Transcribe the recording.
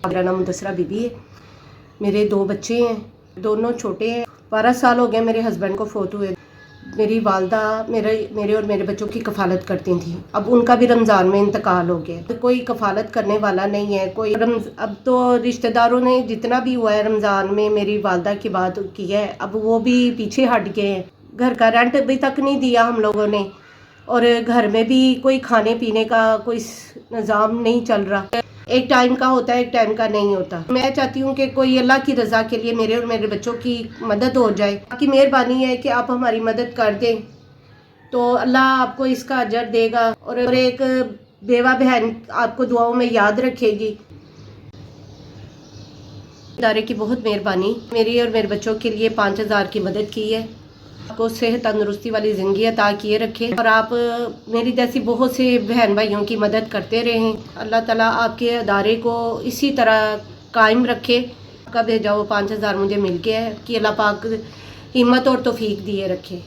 मेरा नाम मुदस्सिरा बीबी है। मेरे 2 बच्चे हैं, दोनों छोटे हैं। 12 साल हो गए मेरे हस्बैंड को फोत हुए। मेरी वालदा मेरे और मेरे बच्चों की कफ़ालत करती थी। अब उनका भी रमज़ान में इंतकाल हो गया, तो कोई कफ़ालत करने वाला नहीं है कोई। अब तो रिश्तेदारों ने जितना भी हुआ है रमज़ान में मेरी वालदा की बात की है, अब वो भी पीछे हट गए हैं। घर का रेंट अभी तक नहीं दिया हम लोगों ने, और घर में भी कोई खाने पीने का कोई निज़ाम नहीं चल रहा। एक टाइम का होता है, एक टाइम का नहीं होता। मैं चाहती हूँ कि कोई अल्लाह की रज़ा के लिए मेरे और मेरे बच्चों की मदद हो जाए। आपकी मेहरबानी है कि आप हमारी मदद कर दें, तो अल्लाह आपको इसका अजर देगा, और एक बेवा बहन आपको दुआओं में याद रखेगी। इदारे की बहुत मेहरबानी, मेरी और मेरे बच्चों के लिए 5000 की मदद की है। आपको सेहत तंदुरुस्ती वाली ज़िंदगी अता किए रखे, और आप मेरी जैसी बहुत से बहन भाइयों की मदद करते रहें। अल्लाह ताला आपके अदारे को इसी तरह कायम रखे। आपका भेजा वो 5000 मुझे मिल गया है कि अल्लाह पाक हिम्मत और तौफीक दिए रखे।